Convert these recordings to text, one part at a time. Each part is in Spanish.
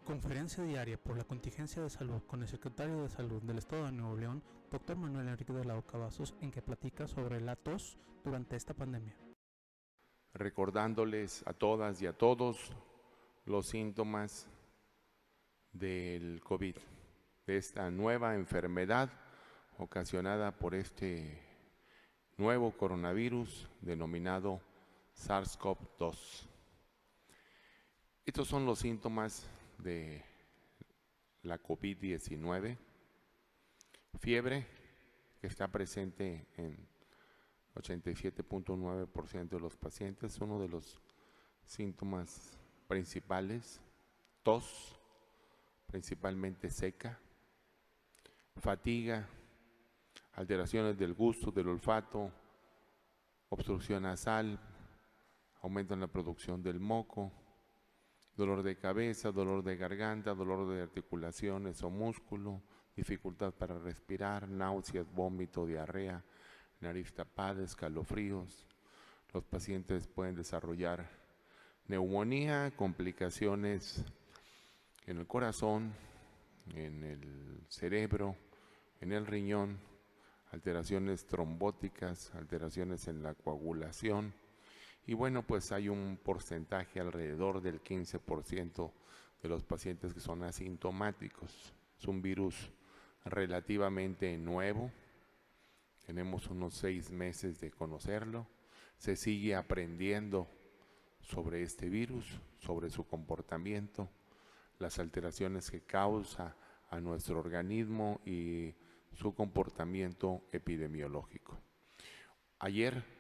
Conferencia diaria por la contingencia de salud con el secretario de Salud del Estado de Nuevo León, Dr. Manuel Enrique de la O. Cavazos, en que platica sobre la tos durante esta pandemia. Recordándoles a todas y a todos los síntomas del COVID, de esta nueva enfermedad ocasionada por este nuevo coronavirus denominado SARS-CoV-2. Estos son los síntomas de la COVID-19, fiebre que está presente en 87.9% de los pacientes, uno de los síntomas principales, tos, principalmente seca, fatiga, alteraciones del gusto, del olfato, obstrucción nasal, aumento en la producción del moco, dolor de cabeza, dolor de garganta, dolor de articulaciones o músculo, dificultad para respirar, náuseas, vómito, diarrea, nariz tapada, escalofríos. Los pacientes pueden desarrollar neumonía, complicaciones en el corazón, en el cerebro, en el riñón, alteraciones trombóticas, alteraciones en la coagulación. Y bueno, pues hay un porcentaje alrededor del 15% de los pacientes que son asintomáticos. Es un virus relativamente nuevo. Tenemos unos 6 meses de conocerlo. Se sigue aprendiendo sobre este virus, sobre su comportamiento, las alteraciones que causa a nuestro organismo y su comportamiento epidemiológico. Ayer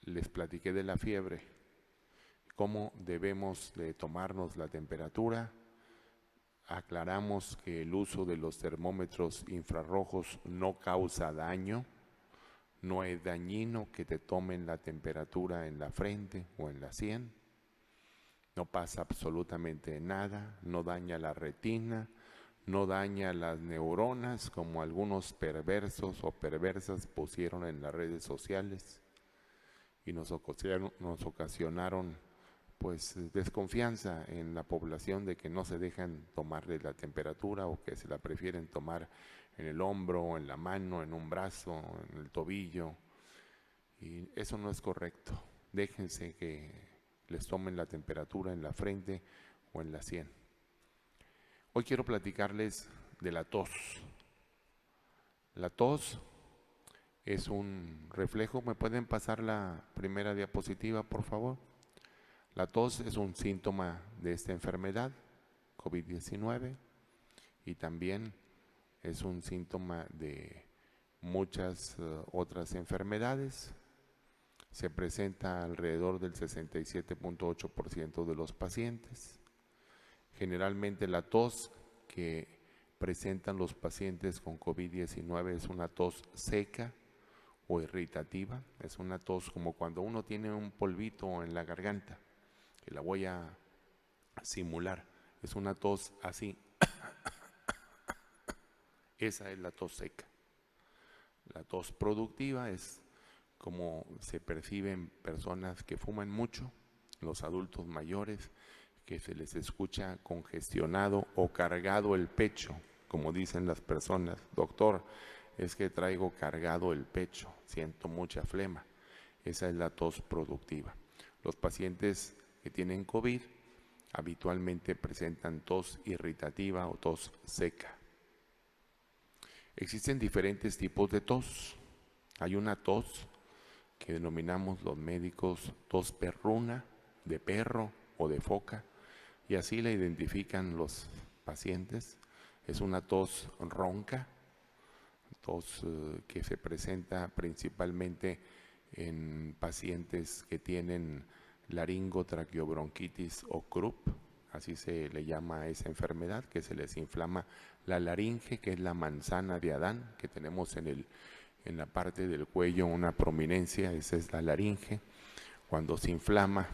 les platiqué de la fiebre, cómo debemos de tomarnos la temperatura. Aclaramos que el uso de los termómetros infrarrojos no causa daño, no es dañino que te tomen la temperatura en la frente o en la sien, no pasa absolutamente nada, no daña la retina, no daña las neuronas como algunos perversos o perversas pusieron en las redes sociales y nos ocasionaron pues desconfianza en la población de que no se dejan tomarle la temperatura o que se la prefieren tomar en el hombro, en la mano, en un brazo, en el tobillo, y eso no es correcto. Déjense que les tomen la temperatura en la frente o en la sien. Hoy quiero platicarles de la tos. La tos es un reflejo. ¿Me pueden pasar la primera diapositiva, por favor? La tos es un síntoma de esta enfermedad, COVID-19, y también es un síntoma de muchas otras enfermedades. Se presenta alrededor del 67.8% de los pacientes. Generalmente la tos que presentan los pacientes con COVID-19 es una tos seca o irritativa. Es una tos como cuando uno tiene un polvito en la garganta, que la voy a simular. Es una tos así. Esa es la tos seca. La tos productiva es como se perciben personas que fuman mucho, los adultos mayores, que se les escucha congestionado o cargado el pecho, como dicen las personas. Doctor, es que traigo cargado el pecho, siento mucha flema. Esa es la tos productiva. Los pacientes que tienen COVID habitualmente presentan tos irritativa o tos seca. Existen diferentes tipos de tos. Hay una tos que denominamos los médicos tos perruna, de perro o de foca, y así la identifican los pacientes. Es una tos ronca, tos que se presenta principalmente en pacientes que tienen laringotraqueobronquitis o croup, así se le llama a esa enfermedad, que se les inflama la laringe, que es la manzana de Adán, que tenemos en la parte del cuello una prominencia, esa es la laringe. Cuando se inflama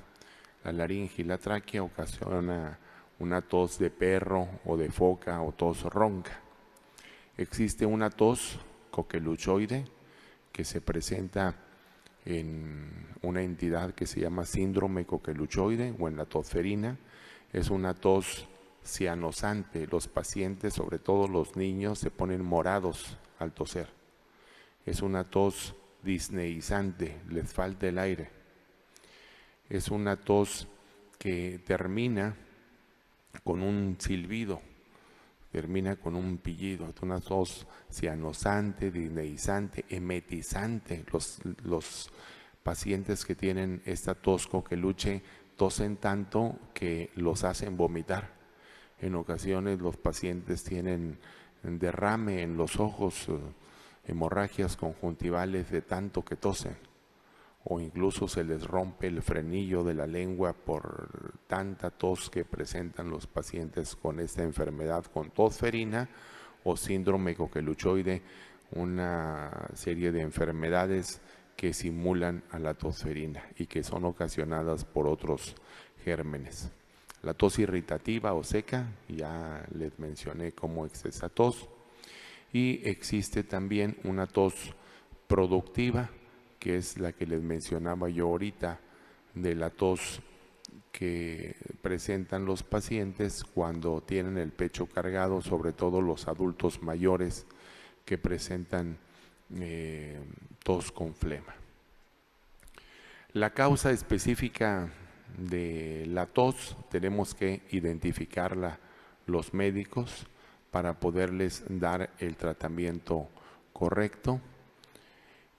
la laringe y la tráquea ocasiona una tos de perro o de foca o tos ronca. Existe una tos coqueluchoide que se presenta en una entidad que se llama síndrome coqueluchoide o en la tosferina. Es una tos cianosante. Los pacientes, sobre todo los niños, se ponen morados al toser. Es una tos disneizante, les falta el aire. Es una tos que termina con un silbido, termina con un pillido. Es una tos cianosante, disneizante, emetizante. Los pacientes que tienen esta tos coqueluche tosen tanto que los hacen vomitar. En ocasiones los pacientes tienen derrame en los ojos, hemorragias conjuntivales de tanto que tosen, o incluso se les rompe el frenillo de la lengua por tanta tos que presentan los pacientes con esta enfermedad, con tos ferina o síndrome coqueluchoide, una serie de enfermedades que simulan a la tos ferina y que son ocasionadas por otros gérmenes. La tos irritativa o seca, ya les mencioné cómo es esa tos. Y existe también una tos productiva, que es la que les mencionaba yo ahorita, de la tos que presentan los pacientes cuando tienen el pecho cargado, sobre todo los adultos mayores que presentan tos con flema. La causa específica de la tos tenemos que identificarla los médicos para poderles dar el tratamiento correcto,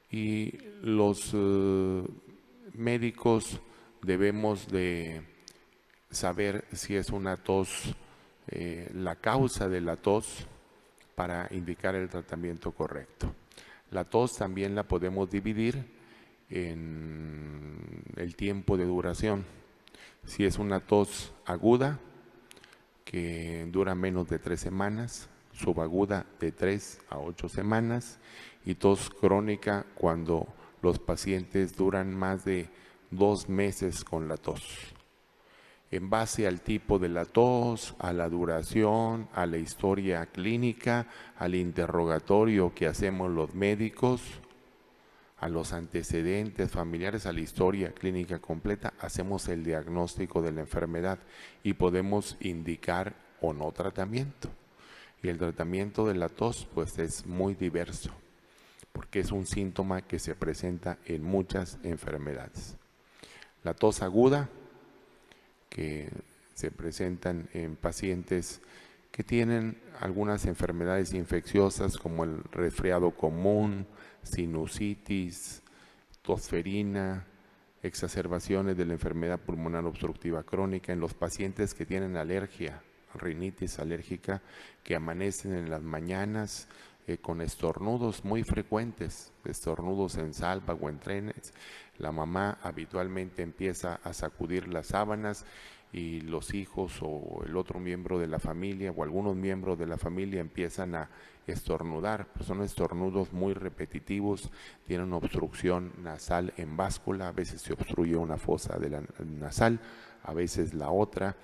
y los médicos debemos de saber si es una tos, la causa de la tos, para indicar el tratamiento correcto. La tos también la podemos dividir en el tiempo de duración. Si es una tos aguda, que dura menos de 3 semanas, subaguda de 3 a 8 semanas, y tos crónica cuando los pacientes duran más de 2 meses con la tos. En base al tipo de la tos, a la duración, a la historia clínica, al interrogatorio que hacemos los médicos, a los antecedentes familiares, a la historia clínica completa, hacemos el diagnóstico de la enfermedad y podemos indicar o no tratamiento. Y el tratamiento de la tos pues es muy diverso, porque es un síntoma que se presenta en muchas enfermedades. La tos aguda, que se presentan en pacientes que tienen algunas enfermedades infecciosas como el resfriado común, sinusitis, tos ferina, exacerbaciones de la enfermedad pulmonar obstructiva crónica en los pacientes que tienen alergia, rinitis alérgica, que amanecen en las mañanas con estornudos muy frecuentes, estornudos en salva o en trenes. La mamá habitualmente empieza a sacudir las sábanas y los hijos o el otro miembro de la familia o algunos miembros de la familia empiezan a estornudar. Son estornudos muy repetitivos, tienen obstrucción nasal en báscula, a veces se obstruye una fosa de la nasal, a veces la otra.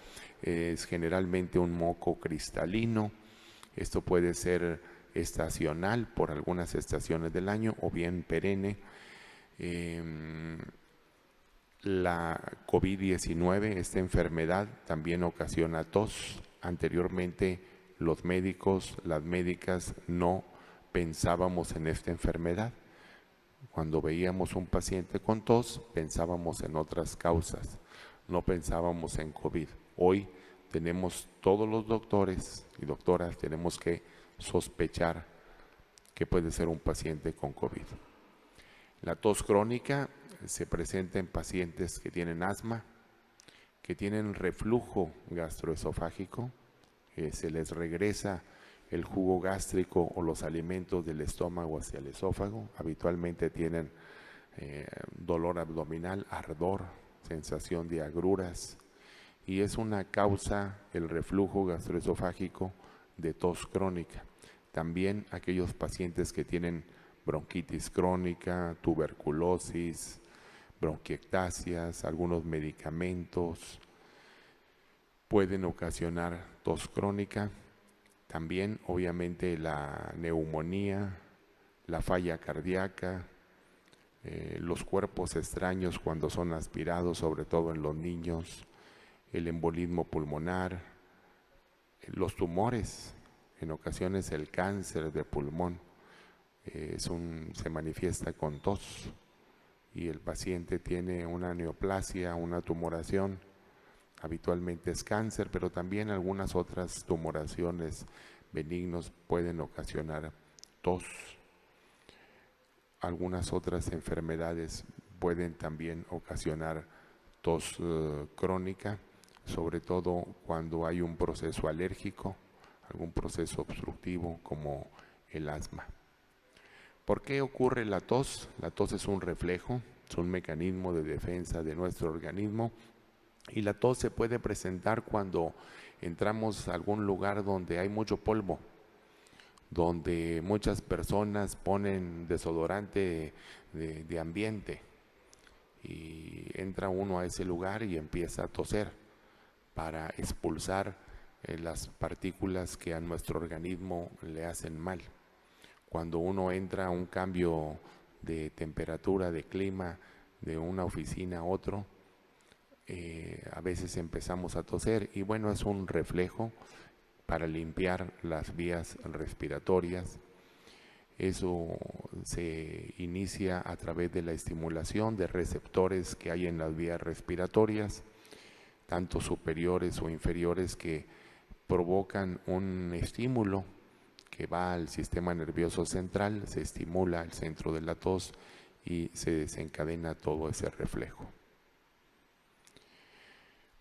Es generalmente un moco cristalino. Esto puede ser estacional por algunas estaciones del año o bien perenne. La COVID-19, esta enfermedad también ocasiona tos. Anteriormente los médicos, las médicas no pensábamos en esta enfermedad. Cuando veíamos un paciente con tos, pensábamos en otras causas, no pensábamos en COVID. Hoy tenemos todos los doctores y doctoras, tenemos que sospechar que puede ser un paciente con COVID. La tos crónica se presenta en pacientes que tienen asma, que tienen reflujo gastroesofágico, que se les regresa el jugo gástrico o los alimentos del estómago hacia el esófago. Habitualmente tienen dolor abdominal, ardor, sensación de agruras, y es una causa, el reflujo gastroesofágico, de tos crónica. También aquellos pacientes que tienen bronquitis crónica, tuberculosis, bronquiectasias, algunos medicamentos pueden ocasionar tos crónica. También, obviamente, la neumonía, la falla cardíaca, los cuerpos extraños cuando son aspirados, sobre todo en los niños, el embolismo pulmonar, Los tumores, en ocasiones el cáncer de pulmón, se manifiesta con tos y el paciente tiene una neoplasia, una tumoración. Habitualmente es cáncer, pero también algunas otras tumoraciones benignos pueden ocasionar tos. Algunas otras enfermedades pueden también ocasionar tos crónica, sobre todo cuando hay un proceso alérgico, algún proceso obstructivo como el asma. ¿Por qué ocurre la tos? La tos es un reflejo, es un mecanismo de defensa de nuestro organismo, y la tos se puede presentar cuando entramos a algún lugar donde hay mucho polvo, donde muchas personas ponen desodorante de ambiente y entra uno a ese lugar y empieza a toser para expulsar las partículas que a nuestro organismo le hacen mal. Cuando uno entra a un cambio de temperatura, de clima, de una oficina a otro, a veces empezamos a toser y bueno, es un reflejo para limpiar las vías respiratorias. Eso se inicia a través de la estimulación de receptores que hay en las vías respiratorias, tanto superiores o inferiores, que provocan un estímulo que va al sistema nervioso central, se estimula el centro de la tos y se desencadena todo ese reflejo.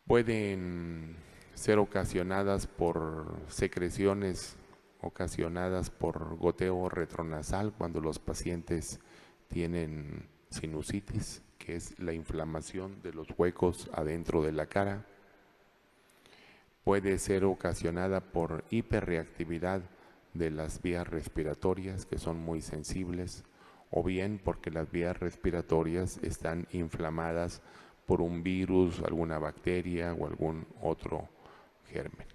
Pueden ser ocasionadas por secreciones ocasionadas por goteo retronasal cuando los pacientes tienen sinusitis, que es la inflamación de los huecos adentro de la cara. Puede ser ocasionada por hiperreactividad de las vías respiratorias, que son muy sensibles, o bien porque las vías respiratorias están inflamadas por un virus, alguna bacteria o algún otro germen.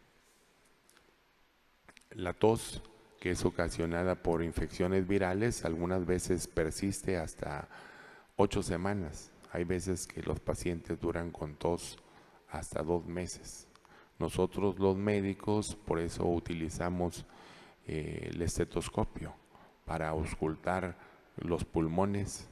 La tos, que es ocasionada por infecciones virales, algunas veces persiste hasta 8 semanas. Hay veces que los pacientes duran con tos hasta 2 meses. Nosotros los médicos por eso utilizamos el estetoscopio para auscultar los pulmones,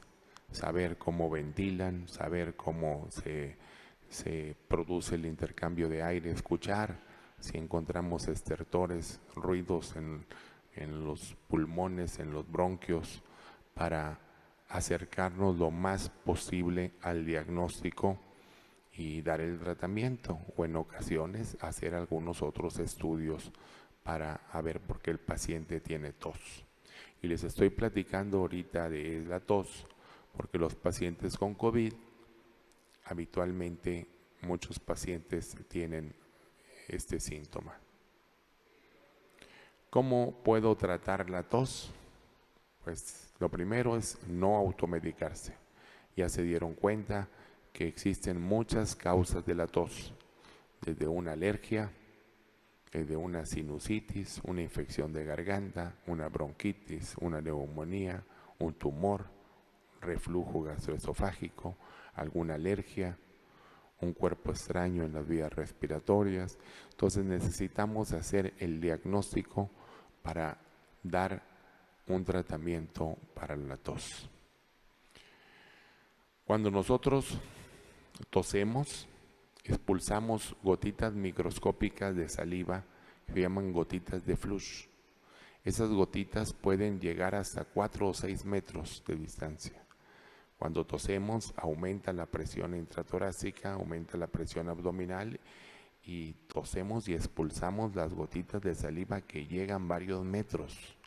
saber cómo ventilan, saber cómo se produce el intercambio de aire, escuchar si encontramos estertores, ruidos en los pulmones, en los bronquios, para acercarnos lo más posible al diagnóstico y dar el tratamiento, o en ocasiones hacer algunos otros estudios para ver por qué el paciente tiene tos. Y les estoy platicando ahorita de la tos porque los pacientes con COVID, habitualmente muchos pacientes tienen este síntoma. ¿Cómo puedo tratar la tos? Pues lo primero es no automedicarse. Ya se dieron cuenta que existen muchas causas de la tos, desde una alergia, desde una sinusitis, una infección de garganta, una bronquitis, una neumonía, un tumor, reflujo gastroesofágico, alguna alergia, un cuerpo extraño en las vías respiratorias. Entonces necesitamos hacer el diagnóstico para dar un tratamiento para la tos. Cuando nosotros tosemos, expulsamos gotitas microscópicas de saliva que se llaman gotitas de flush. Esas gotitas pueden llegar hasta 4 o 6 metros de distancia. Cuando tosemos, aumenta la presión intratorácica, aumenta la presión abdominal y tosemos y expulsamos las gotitas de saliva que llegan varios metros.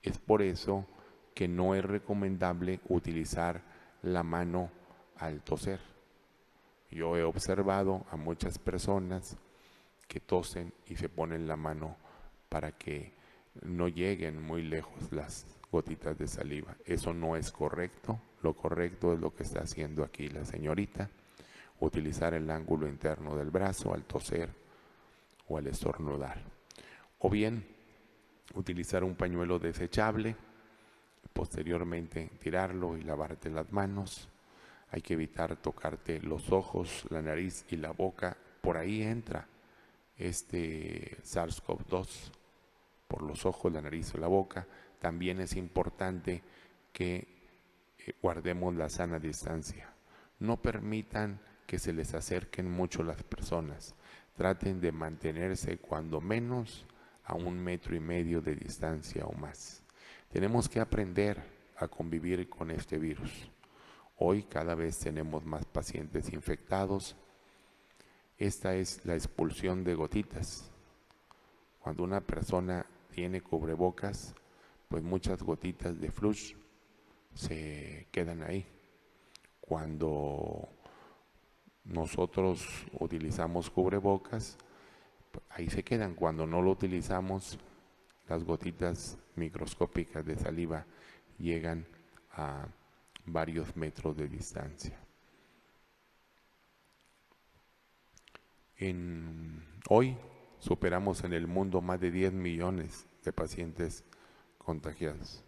Es por eso que no es recomendable utilizar la mano al toser. Yo he observado a muchas personas que tosen y se ponen la mano para que no lleguen muy lejos las gotitas de saliva. Eso no es correcto. Lo correcto es lo que está haciendo aquí la señorita: utilizar el ángulo interno del brazo al toser o al estornudar. O bien, utilizar un pañuelo desechable, posteriormente tirarlo y lavarte las manos. Hay que evitar tocarte los ojos, la nariz y la boca. Por ahí entra este SARS-CoV-2 por los ojos, la nariz o la boca. También es importante que guardemos la sana distancia. No permitan que se les acerquen mucho las personas. Traten de mantenerse cuando menos a 1,5 metros de distancia o más. Tenemos que aprender a convivir con este virus. Hoy cada vez tenemos más pacientes infectados. Esta es la expulsión de gotitas. Cuando una persona tiene cubrebocas, pues muchas gotitas de flush se quedan ahí. Cuando nosotros utilizamos cubrebocas, ahí se quedan. Cuando no lo utilizamos, las gotitas microscópicas de saliva llegan a varios metros de distancia. Hoy superamos en el mundo más de 10 millones de pacientes contagiados.